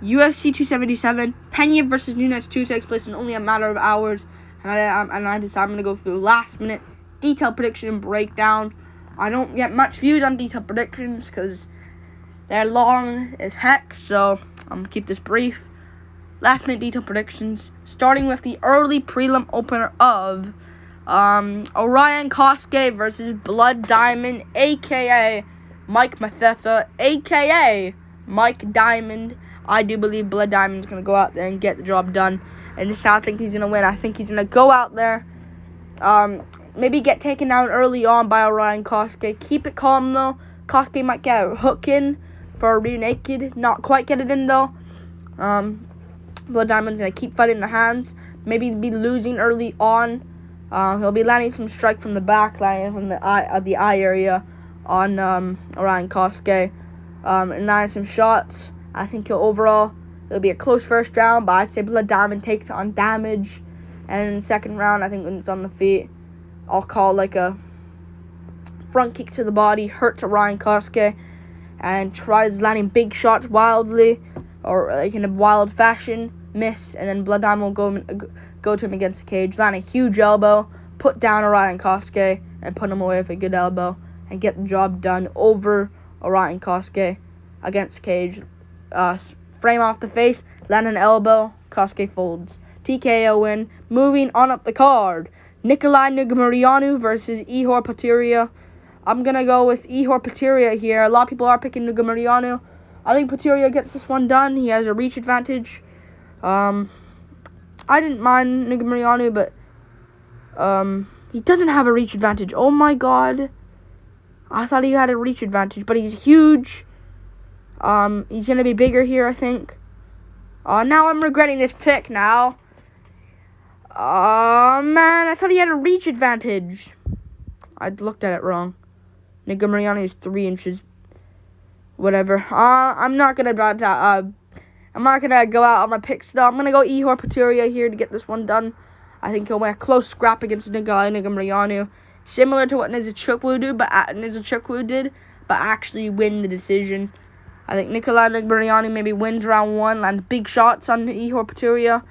UFC 277, Pena versus Nunes 2 takes place in only a matter of hours. And I decided I'm going to go through last-minute detailed prediction and breakdown. I don't get much views on detailed predictions because they're long as heck, so I'm going to keep this brief. Last-minute detailed predictions, starting with the early prelim opener of Orion Kosuke versus Blood Diamond, a.k.a. Mike Mathetha, a.k.a. Mike Diamond. I do believe Blood Diamond's going to go out there and get the job done. And this is how I think he's going to win. I think he's going to go out there, maybe get taken down early on by Orion Kosuke. Keep it calm, though. Kosuke might get a hook in for a rear naked. Not quite get it in, though. Blood Diamond's going to keep fighting the hands. Maybe be losing early on. He'll be landing some strike from the back, landing from the eye area on Orion Kosuke. And landing some shots. I think it'll be a close first round, but I'd say Blood Diamond takes on damage. And in the second round, I think when it's on the feet, I'll call like a front kick to the body, hurts Orion Kosuke, and tries landing big shots wildly, or like in a wild fashion, miss, and then Blood Diamond will go to him against the cage, land a huge elbow, put down Orion Kosuke, and put him away with a good elbow, and get the job done over Orion Kosuke against the cage. Frame off the face, land an elbow, Kosuke folds. TKO win. Moving on up the card, Nikolai Negumereanu versus Ihor Potieria. I'm going to go with Ihor Potieria here. A lot of people are picking Negumereanu. I think Potieria gets this one done. He has a reach advantage. I didn't mind Negumereanu, but he doesn't have a reach advantage. Oh my god. I thought he had a reach advantage, but he's huge. He's going to be bigger here, I think. Now I'm regretting this pick now. Man, I thought he had a reach advantage. I looked at it wrong. Negumereanu is 3 inches. Whatever. I'm not gonna go out on my picks though. I'm gonna go Ihor Potieria here to get this one done. I think he'll win a close scrap against Nikolai Negumereanu, similar to what Nizuchukwu did, but actually win the decision. I think Nikolai Negumereanu maybe wins round 1, lands big shots on Ihor Potieria.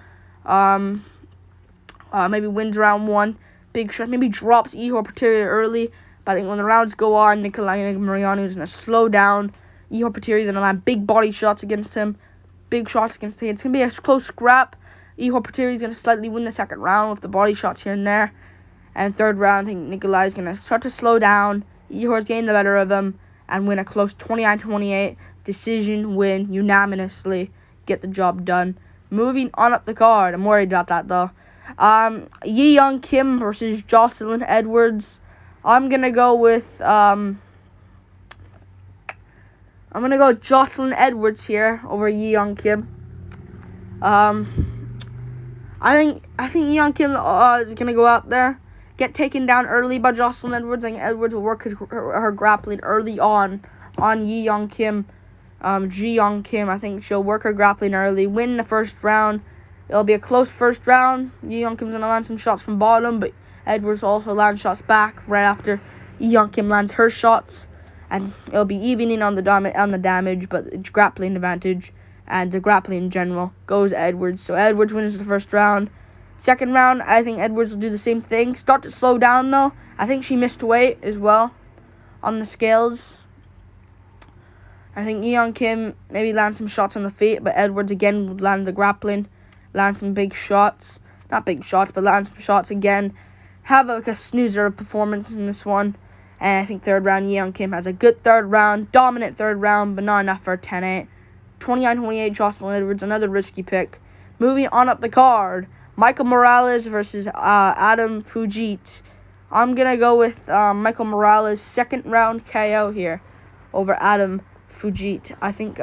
Maybe wins round 1, big shot, maybe drops Ihor Potieria early. But I think when the rounds go on, Nikolai Negumereanu is going to slow down. Ihor Potieria is going to land big body shots against him. Big shots against him. It's going to be a close scrap. Ihor Potieria is going to slightly win the second round with the body shots here and there. And third round, I think Nikolai is going to start to slow down. Ihor's getting the better of him and win a close 29-28 decision win unanimously. Get the job done. Moving on up the card. I'm worried about that though. Yi Young Kim versus Jocelyn Edwards. I'm gonna go with Jocelyn Edwards here over Yi Young Kim. I think Yi Young Kim is gonna go out there, get taken down early by Jocelyn Edwards. I think Edwards will work her grappling early on Yi Young Kim. Ji Young Kim, I think she'll work her grappling early, win the first round. It'll be a close first round. Yi Young Kim's gonna land some shots from bottom, but Edwards also lands shots back right after Yi Young Kim lands her shots, and it'll be evening on the damage, but it's grappling advantage, and the grappling in general goes Edwards. So Edwards wins the first round. Second round, I think Edwards will do the same thing. Start to slow down though. I think she missed weight as well on the scales. I think Yi Young Kim maybe lands some shots on the feet, but Edwards again would land the grappling, land some big shots. Not big shots, but land some shots again. Have like a snoozer performance in this one. And I think third round, Yi Young Kim has a good third round, dominant third round, but not enough for a 10-8. 29-28, Jocelyn Edwards, another risky pick. Moving on up the card, Michael Morales versus Adam Fujit. I'm going to go with Michael Morales' second round KO here over Adam Fujit. I think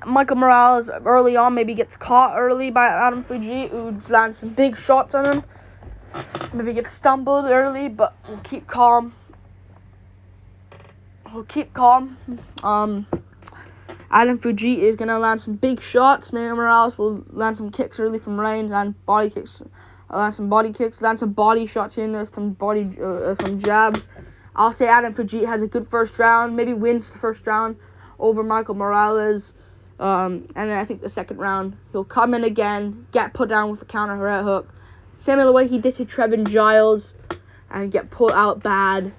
Michael Morales early on maybe gets caught early by Adam Fujit, who lands some big shots on him. Maybe gets stumbled early, but we'll keep calm. Adam Fujit is going to land some big shots. Michael Morales will land some kicks early from range, land body kicks, land some body shots here and there, from jabs. I'll say Adam Fujit has a good first round, maybe wins the first round over Michael Morales. And then I think the second round, he'll come in again, get put down with a counter right hook, similar to what he did to Trevin Giles, and get put out bad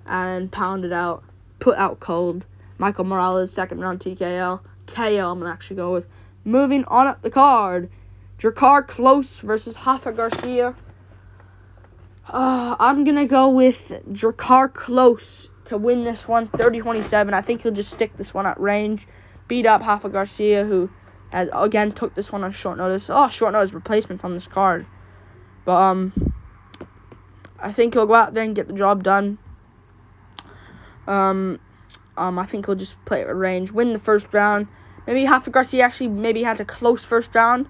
and pounded out, put out cold. Michael Morales, second round TKO. KO, I'm going to actually go with. Moving on up the card, Drakkar Klose versus Rafa Garcia. I'm going to go with Drakkar Klose to win this one, 30-27. I think he'll just stick this one at range, beat up Rafa Garcia, who has, again, took this one on short notice. Short notice replacement on this card. But, I think he'll go out there and get the job done. I think he'll just play it at range, win the first round. Maybe Rafa Garcia actually has a close first round.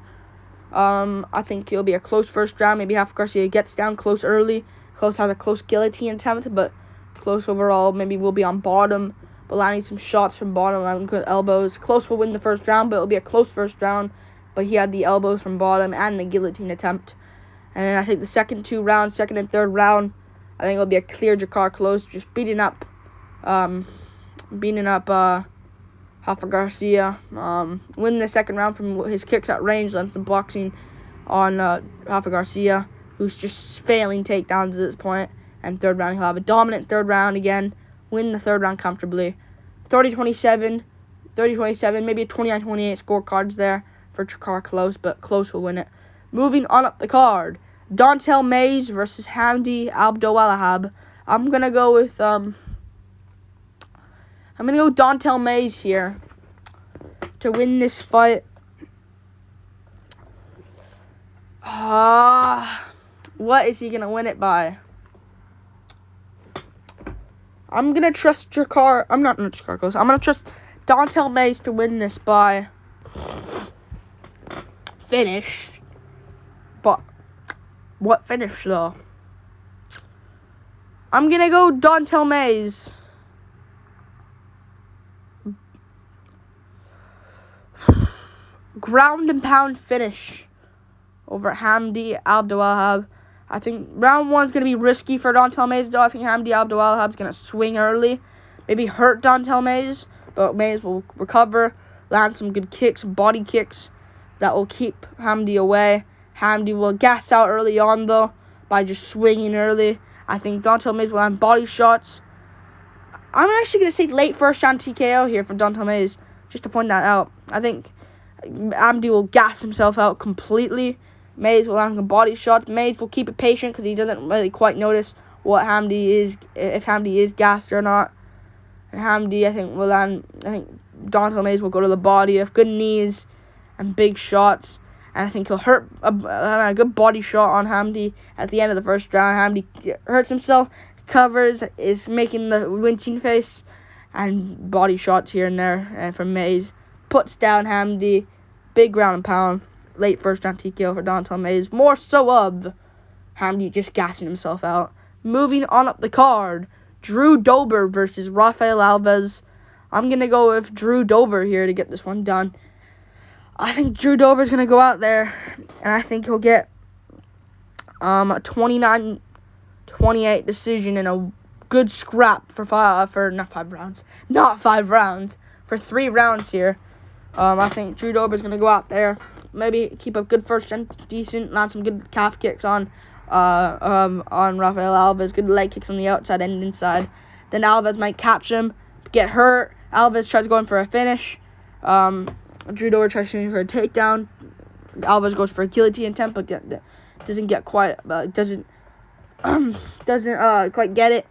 I think it'll be a close first round. Maybe Rafa Garcia gets down close early. Klose has a close guillotine attempt, but Klose overall maybe will be on bottom, but landing some shots from bottom, landing good elbows. Klose will win the first round, but it'll be a close first round. But he had the elbows from bottom and the guillotine attempt. And then I think the second two rounds, second and third round, I think it'll be a clear Drakkar Klose, just beating up Rafa Garcia. Win the second round from his kicks at range, land some boxing on Rafa Garcia, who's just failing takedowns at this point. And third round, he'll have a dominant third round again, win the third round comfortably. 30-27, maybe a 29-28 scorecards there for Drakkar Klose, but Klose will win it. Moving on up the card, Don'Tale Mayes versus Hamdi Abdelwahab. I'm gonna go with Don'Tale Mayes here to win this fight. What is he gonna win it by? I'm gonna trust Drakkar. I'm not Drakkar Klose. I'm gonna trust Don'Tale Mayes to win this by finish. But what finish though? I'm gonna go Don'Tale Mayes. Ground and pound finish over Hamdi Abdelwahab. I think round one's going to be risky for Don'Tale Mayes, though. I think Hamdi Abdelwahab's going to swing early, maybe hurt Don'Tale Mayes, but Mayes will recover, land some good kicks, body kicks that will keep Hamdi away. Hamdi will gas out early on, though, by just swinging early. I think Don'Tale Mayes will land body shots. I'm actually going to say late first round TKO here for Don'Tale Mayes, just to point that out. I think Hamdi will gas himself out completely. Mayes will land some body shots. Mayes will keep it patient because he doesn't really quite notice what Hamdi is, if Hamdi is gassed or not. And Hamdi, I think Don'Tale Mayes will go to the body with good knees and big shots. And I think he'll hurt a good body shot on Hamdi at the end of the first round. Hamdi hurts himself, covers, is making the wincing face, and body shots here and there. And from Mayes, puts down Hamdi, big ground and pound. Late first round TKO for Don'Tale Mayes. More so of Hamdi just gassing himself out. Moving on up the card, Drew Dober versus Rafael Alves. I'm going to go with Drew Dober here to get this one done. I think Drew Dober's going to go out there, and I think he'll get a 29-28 decision in a good scrap for 3 rounds here. I think Drew Dober's going to go out there, maybe keep a good first and decent, land some good calf kicks on Rafael Alves, good leg kicks on the outside and inside. Then Alves might catch him, get hurt. Alves tries going for a finish. Drew Dober tries shooting for a takedown. Alves goes for a guillotine attempt, but doesn't quite get it.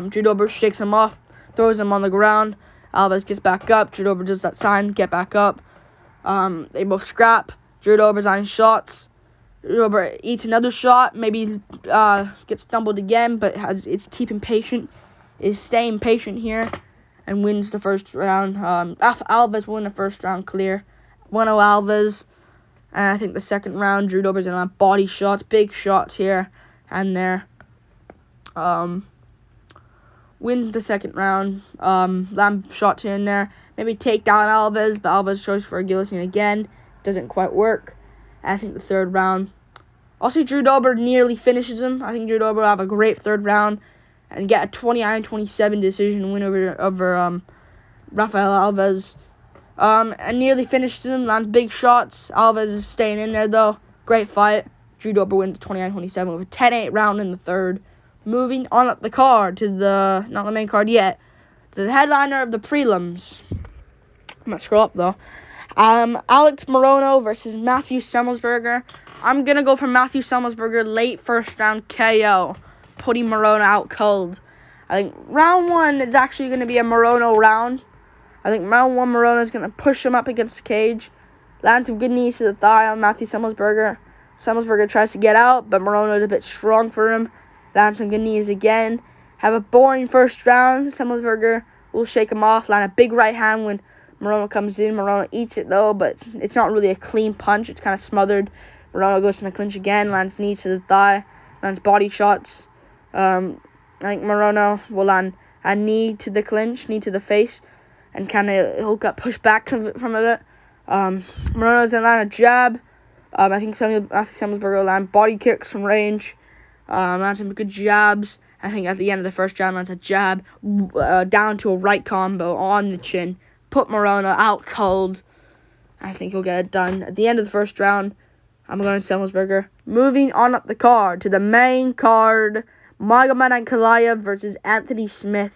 Drew Dober shakes him off, throws him on the ground. Alves gets back up. Drew Dober does that sign, get back up. They both scrap. Drew Dober's on shots. Drew Dober eats another shot, maybe gets stumbled again, but it's keeping patient, is staying patient here, and wins the first round. Alves won the first round clear. 1-0 Alves. And I think the second round, Drew Dober's going to land body shots, big shots here and there. Wins the second round. Land shots here and there. Maybe take down Alves, but Alves goes for a guillotine again. Doesn't quite work. And I think the third round, I'll say Drew Dober nearly finishes him. I think Drew Dober will have a great third round and get a 29-27 decision win over Rafael Alves. And nearly finished him, lands big shots. Alves is staying in there, though. Great fight. Drew Dober wins 29-27 with a 10-8 round in the third. Moving on up the card to the, not the main card yet, the headliner of the prelims. I'm going to scroll up, though. Alex Morono versus Matthew Semmelsberger. I'm going to go for Matthew Semmelsberger late first round KO, putting Morono out cold. I think round 1 is actually going to be a Morono round. I think round 1, Morono is going to push him up against the cage. Land some good knees to the thigh on Matthew Semmelsberger. Semmelsberger tries to get out, but Morono is a bit strong for him. Land some good knees again. Have a boring first round. Semmelsberger will shake him off. Land a big right hand when Morono comes in. Morono eats it, though, but it's not really a clean punch. It's kind of smothered. Morono goes in the clinch again. Lands knees to the thigh. Lands body shots. I think Morono will land a knee to the clinch, knee to the face, and kind of he'll get pushed back from it. Morono's going to land a jab. I think Semmelsberger will land body kicks from range. Land some good jabs. I think at the end of the first round, lands a jab down to a right combo on the chin. Put Morono out cold. I think he'll get it done. At the end of the first round, I'm going to Semmelsberger. Moving on up the card to the main card, Magomed Ankalaev versus Anthony Smith.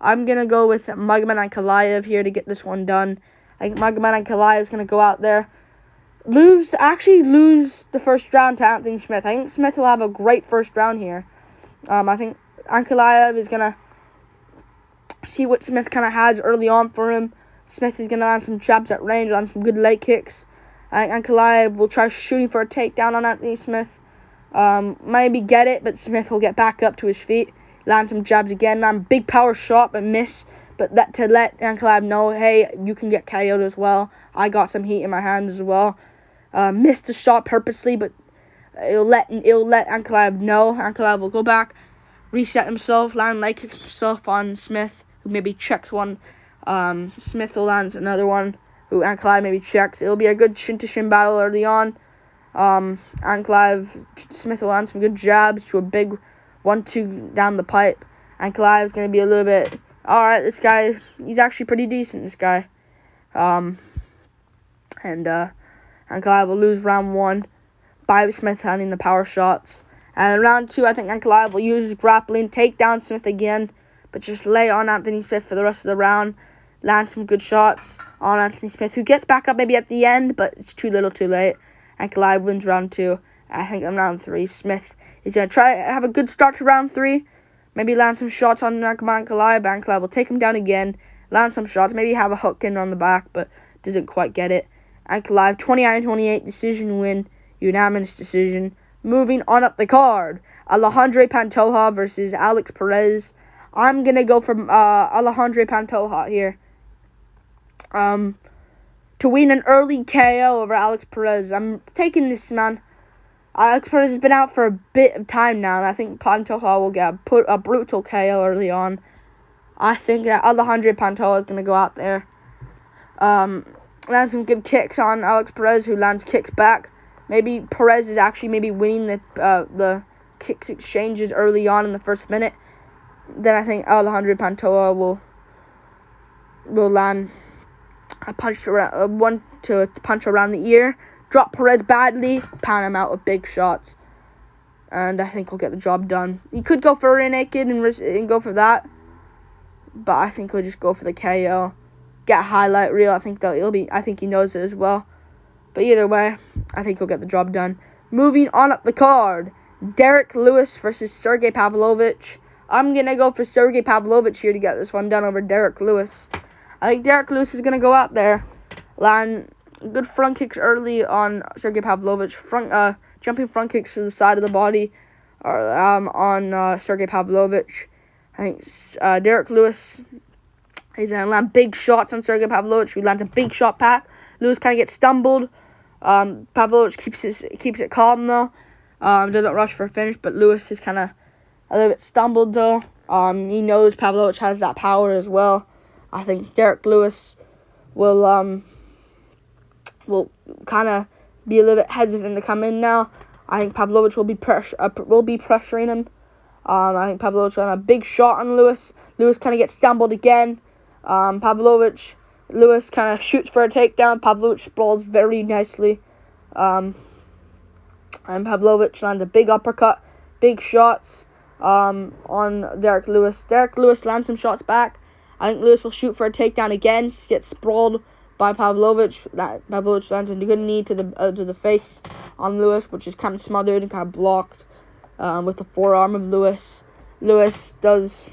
I'm going to go with Magomed Ankalaev here to get this one done. I think Magomed Ankalaev is going to go out there, lose the first round to Anthony Smith. I think Smith will have a great first round here. I think Ankalaev is going to see what Smith kind of has early on for him. Smith is going to land some jabs at range, land some good leg kicks. I think Ankalaev will try shooting for a takedown on Anthony Smith. Maybe get it, but Smith will get back up to his feet. Land some jabs again. Land big power shot, but miss. But to let Ankalaev know, hey, you can get KO'd as well. I got some heat in my hands as well. Missed the shot purposely, but it'll let Ankalaev know. Ankalaev will go back, reset himself, land leg kicks himself on Smith, who maybe checks one. Smith will land another one, who Ankalaev maybe checks. It'll be a good shin-to-shin battle early on. Smith will land some good jabs to a big 1-2 down the pipe. Ankalaev is going to be a little bit, alright, this guy, he's actually pretty decent, this guy. Ankalaev will lose round 1 by Smith landing the power shots. And in round 2, I think Ankalaev will use his grappling, take down Smith again, but just lay on Anthony Smith for the rest of the round. Land some good shots on Anthony Smith, who gets back up maybe at the end, but it's too little too late. Ankalaev wins round 2. I think in round 3, Smith is going to try have a good start to round 3. Maybe land some shots on Ankalaev. Ankalaev will take him down again, land some shots, maybe have a hook in on the back, but doesn't quite get it. Ankalaev, 29-28 decision win, unanimous decision. Moving on up the card, Alejandro Pantoja versus Alex Perez. I'm going to go for Alejandro Pantoja here. To win an early KO over Alex Perez. I'm taking this, man. Alex Perez has been out for a bit of time now, and I think Pantoja will get a brutal KO early on. I think that Alejandro Pantoja is going to go out there. Land some good kicks on Alex Perez, who lands kicks back. Maybe Perez is actually winning the kicks exchanges early on in the first minute. Then I think Alejandro Pantoja will land a punch around punch around the ear, drop Perez badly, pound him out with big shots, and I think he'll get the job done. He could go for a rear naked and go for that, but I think he'll just go for the KO. Get a highlight reel. I think he knows it as well. But either way, I think he'll get the job done. Moving on up the card, Derek Lewis versus Sergey Pavlovich. I'm going to go for Sergey Pavlovich here to get this one done over Derek Lewis. I think Derek Lewis is going to go out there, land good front kicks early on Sergey Pavlovich. Jumping front kicks to the side of the body on Sergey Pavlovich. I think Derek Lewis, he's going to land big shots on Sergey Pavlovich, who lands a big shot back. Lewis kind of gets stumbled. Pavlovich keeps it calm, though. Doesn't rush for a finish, but Lewis is kind of a little bit stumbled, though. He knows Pavlovich has that power as well. I think Derek Lewis will kind of be a little bit hesitant to come in now. I think Pavlovich will be pressuring him. I think Pavlovich will have a big shot on Lewis. Lewis kind of gets stumbled again. Lewis kind of shoots for a takedown. Pavlovich sprawls very nicely. And Pavlovich lands a big uppercut, big shots on Derek Lewis. Derek Lewis lands some shots back. I think Lewis will shoot for a takedown again, gets sprawled by Pavlovich. Pavlovich lands a good knee to the face on Lewis, which is kind of smothered and kind of blocked with the forearm of Lewis. Lewis does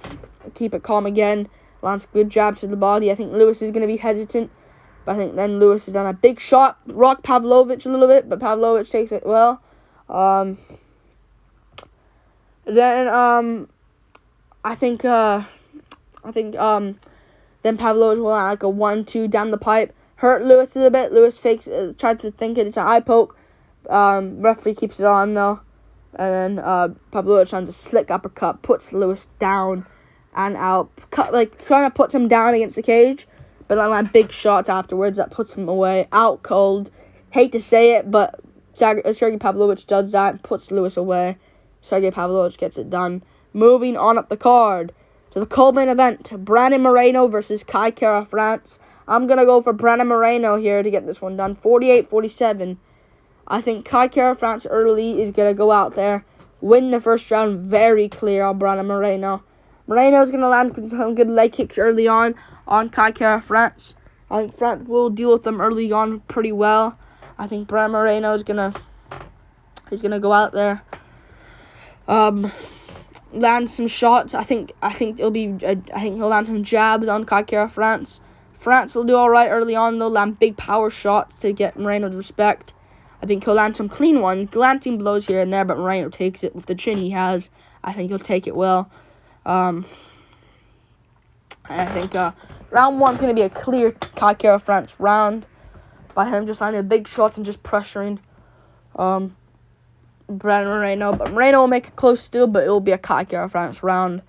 keep it calm again, lands a good jab to the body. I think Lewis is going to be hesitant, but I think then Lewis has done a big shot, rocked Pavlovich a little bit, but Pavlovich takes it well. Then Pavlovich will like a 1-2 down the pipe, hurt Lewis a little bit. Lewis tries to think it's an eye poke. Referee keeps it on though, and then Pavlovich lands a slick uppercut, puts Lewis down and out, trying to put him down against the cage, but then like big shots afterwards that puts him away, out cold. Hate to say it, but Sergey Pavlovich does that and puts Lewis away. Sergey Pavlovich gets it done. Moving on up the card to the co-main event, Brandon Moreno versus Kai Kara France. I'm going to go for Brandon Moreno here to get this one done, 48-47. I think Kai Kara France early is going to go out there, win the first round very clear on Brandon Moreno. Moreno is going to land some good leg kicks early on Kai Kara France. I think France will deal with them early on pretty well. I think Brandon Moreno is gonna go out there, land some shots. I think he'll land some jabs on Kai Kara France. France will do all right early on. They'll land big power shots to get Moreno's respect. I think he'll land some clean ones, glancing blows here and there, but Moreno takes it with the chin he has. I think he'll take it well. I think round one's gonna be a clear Kai Kara France round, by him just landing big shots and just pressuring Brandon Moreno. But Moreno will make it close still, but it will be a Kai Kara France round.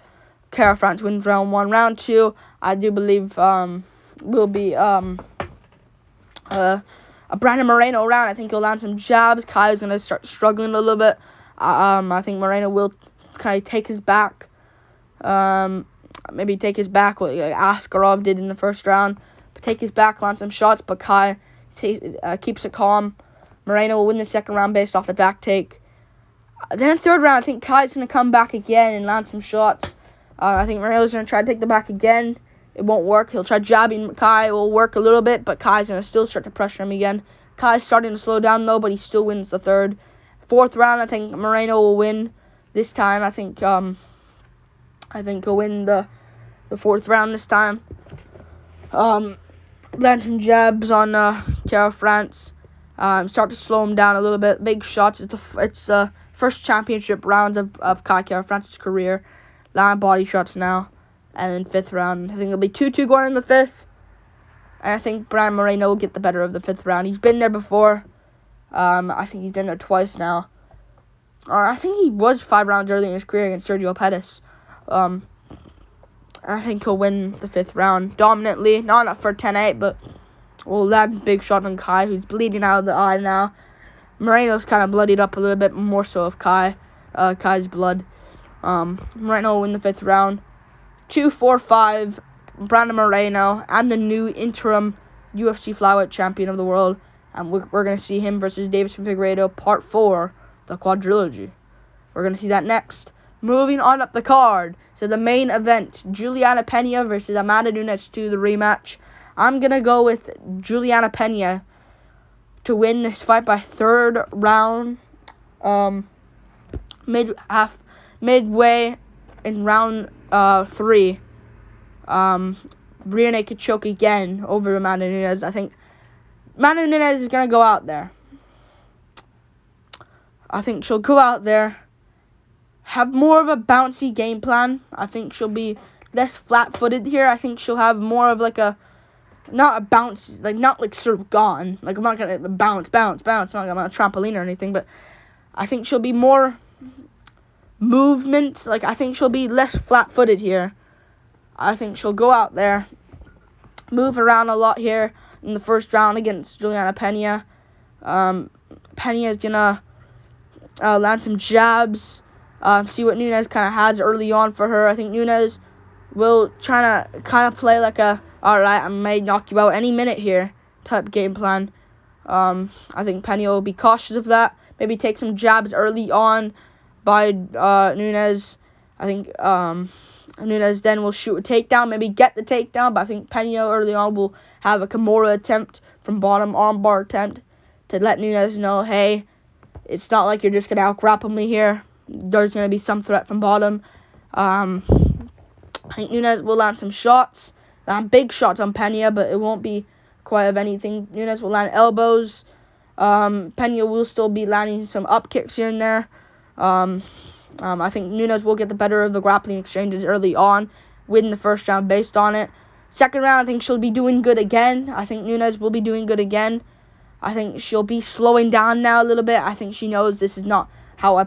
Kara France wins round one. Round two, I do believe, will be a Brandon Moreno round. I think he'll land some jabs. Kai is going to start struggling a little bit. I think Moreno will kind of take his back. Maybe take his back like Askarov did in the first round. But take his back, land some shots, but Kai keeps it calm. Moreno will win the second round based off the back take. Then third round, I think Kai's going to come back again and land some shots. I think Moreno's going to try to take the back again. It won't work. He'll try jabbing Kai. It will work a little bit, but Kai's going to still start to pressure him again. Kai's starting to slow down, though, but he still wins the third. Fourth round, I think Moreno will win this time. I think he'll win the fourth round this time. Land some jabs on Kara France. Start to slow him down a little bit. Big shots. It's the first championship rounds of Kai Kara France's career. Land body shots now. And then fifth round, I think it'll be 2-2 going in the fifth. And I think Brandon Moreno will get the better of the fifth round. He's been there before. I think he's been there twice now. Or I think he was 5 rounds early in his career against Sergio Pettis. I think he'll win the fifth round dominantly. Not enough for 10-8, but we'll land a big shot on Kai, who's bleeding out of the eye now. Moreno's kind of bloodied up a little bit, more so of Kai's blood. Moreno will win the fifth round. 2-4-5, Brandon Moreno, and the new interim UFC flyweight champion of the world. And we're going to see him versus Davison Figueiredo, part 4, the quadrilogy. We're going to see that next. Moving on up the card to the main event, Juliana Pena versus Amanda Nunes to the rematch. I'm going to go with Juliana Pena to win this fight by third round, midway in round 3. Rear naked choke again over Amanda Nunes. I think Amanda Nunes is going to go out there. I think she'll go out there, have more of a bouncy game plan. I think she'll be less flat-footed here. I think she'll have more of like a, not a bounce, like not like sort of gone. Like I'm not going to bounce. Not like I'm on a trampoline or anything, but I think she'll be more movement. Like I think she'll be less flat-footed here. I think she'll go out there, move around a lot here in the first round against Juliana Pena. Pena is going to land some jabs, see what Nunes kind of has early on for her. I think Nunes will try to kind of play like a alright, I may knock you out any minute here type game plan. I think Pena will be cautious of that. Maybe take some jabs early on by Nunes. I think Nunes then will shoot a takedown, maybe get the takedown, but I think Pena early on will have a Kimura attempt from bottom, armbar attempt, to let Nunes know, hey, it's not like you're just going to out-grapple me here. There's going to be some threat from bottom. I think Nunes will land some shots, land big shots on Pena, but it won't be quite of anything. Nunes will land elbows. Pena will still be landing some up kicks here and there. I think Nunes will get the better of the grappling exchanges early on, win the first round based on it. Second round, I think she'll be doing good again. I think Nunes will be doing good again. I think she'll be slowing down now a little bit. I think she knows this is not how I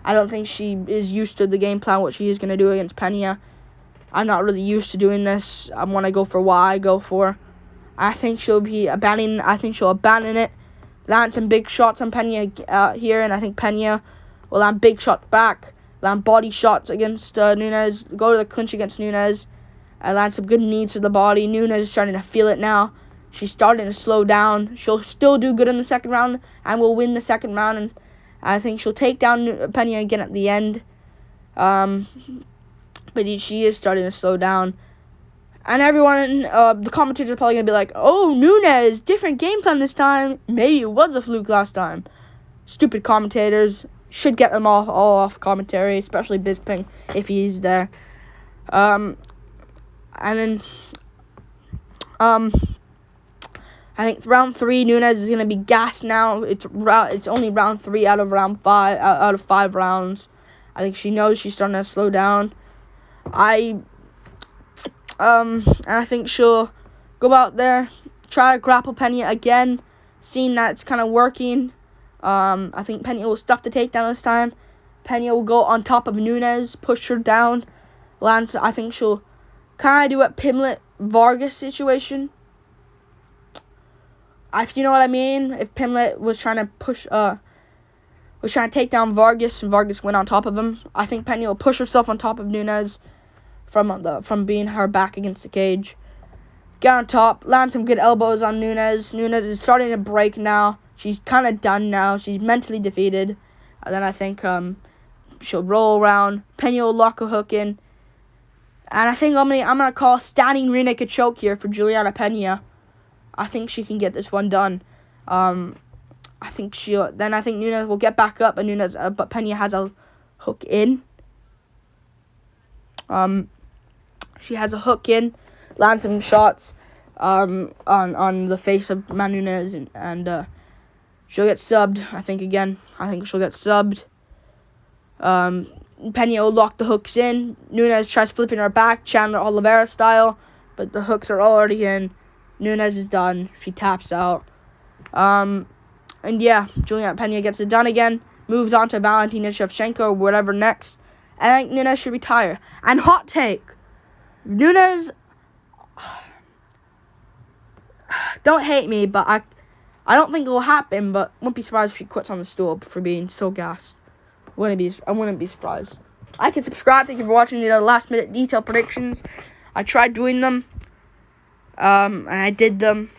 don't think she is used to the game plan, what she is going to do against Pena. I'm not really used to doing this. I want to go for what I go for. I think she'll abandon it, land some big shots on Pena here, and I think Pena will land big shots back, land body shots against Nunes, go to the clinch against Nunes, and land some good knees to the body. Nunes is starting to feel it now. She's starting to slow down. She'll still do good in the second round and will win the second round. And I think she'll take down Pena again at the end. But she is starting to slow down. And everyone, the commentators are probably going to be like, oh, Nunes, different game plan this time. Maybe it was a fluke last time. Stupid commentators. Should get them all off commentary, especially Bisping, if he's there. And then, I think round 3, Nunes is gonna be gassed now. It's only round 3 out of 5 rounds. I think she knows she's starting to slow down. And I think she'll go out there, try to grapple Pena again, seeing that it's kind of working. I think Pena will stuff the takedown this time. Pena will go on top of Nunes, push her down. I think she'll kind of do a Pimlet Vargas situation. If you know what I mean. If Pimlet was trying to take down Vargas and Vargas went on top of him, I think Pena will push herself on top of Nunes from being her back against the cage. Get on top, land some good elbows on Nunes. Nunes is starting to break now. She's kind of done now. She's mentally defeated. And then I think she'll roll around. Pena will lock a hook in. And I think I'm gonna call standing rear naked choke here for Juliana Pena. I think she can get this one done. I think Nunes will get back up, and but Pena has a hook in. She has a hook in, land some shots, on the face of Nunes, and she'll get subbed. I think she'll get subbed. Pena will lock the hooks in. Nunes tries flipping her back, Chandler Oliveira style, but the hooks are already in. Nunes is done. She taps out. And yeah, Juliana Pena gets it done again. Moves on to Valentina Shevchenko or whatever next. And I think Nunes should retire. And hot take. Nunes, don't hate me, but I don't think it will happen, but wouldn't be surprised if she quits on the stool for being so gassed. I wouldn't be surprised. Like and subscribe. Thank you for watching the last minute detail predictions. I tried doing them. And I did them.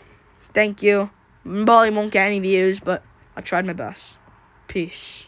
Thank you. Probably won't get any views, but I tried my best. Peace.